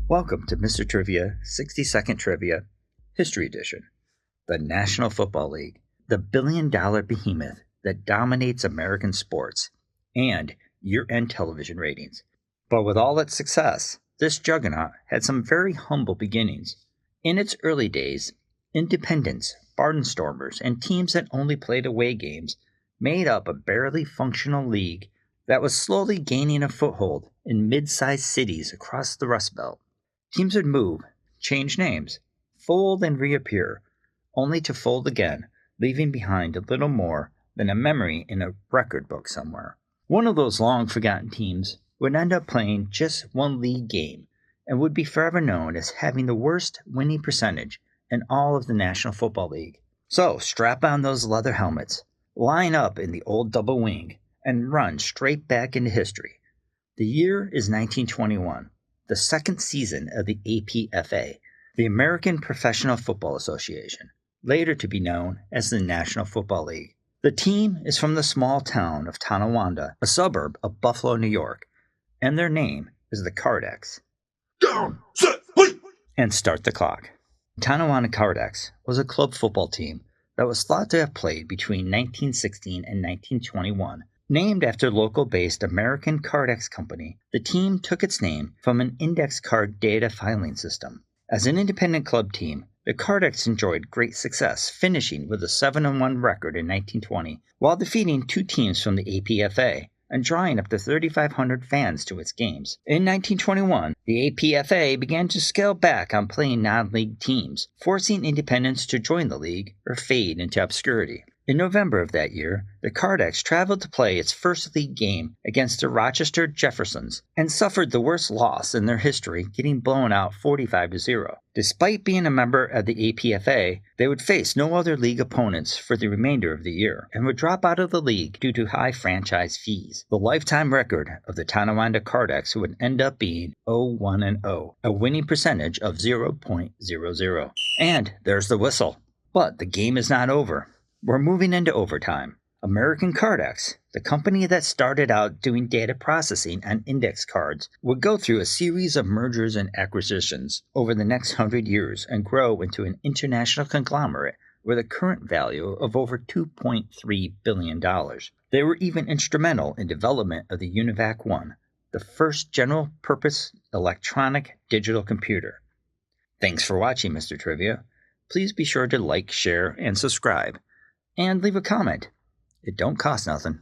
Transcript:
Welcome to Mr. Trivia 60-Second Trivia History Edition. The National Football League, the billion-dollar behemoth that dominates American sports and year-end television ratings. But with all its success, this juggernaut had some very humble beginnings. In its early days, independents, barnstormers, and teams that only played away games made up a barely functional league that was slowly gaining a foothold in mid-sized cities across the Rust Belt. Teams would move, change names, fold and reappear, only to fold again, leaving behind a little more than a memory in a record book somewhere. One of those long-forgotten teams would end up playing just one league game and would be forever known as having the worst winning percentage in all of the National Football League. So strap on those leather helmets, line up in the old double wing, and run straight back into history. The year is 1921, the second season of the APFA, the American Professional Football Association, later to be known as the National Football League. The team is from the small town of Tonawanda, a suburb of Buffalo, New York, and their name is the Kardex. Down, set, wait! And start the clock. Tonawanda Kardex was a club football team that was thought to have played between 1916 and 1921. Named after local-based American Kardex Company, the team took its name from an index card data filing system. As an independent club team, the Kardex enjoyed great success, finishing with a 7-1 record in 1920, while defeating two teams from the APFA and drawing up to 3,500 fans to its games. In 1921, the APFA began to scale back on playing non-league teams, forcing independents to join the league or fade into obscurity. In November of that year, the Kardex traveled to play its first league game against the Rochester Jeffersons and suffered the worst loss in their history, getting blown out 45-0. Despite being a member of the APFA, they would face no other league opponents for the remainder of the year and would drop out of the league due to high franchise fees. The lifetime record of the Tonawanda Kardex would end up being 0-1-0, a winning percentage of 0.00. And there's the whistle. But the game is not over. We're moving into overtime. American Kardex, the company that started out doing data processing on index cards, would go through a series of mergers and acquisitions over the next 100 years and grow into an international conglomerate with a current value of over $2.3 billion. They were even instrumental in development of the UNIVAC 1, the first general-purpose electronic digital computer. Thanks for watching, Mr. Trivia. Please be sure to like, share, and subscribe. And leave a comment. It don't cost nothing.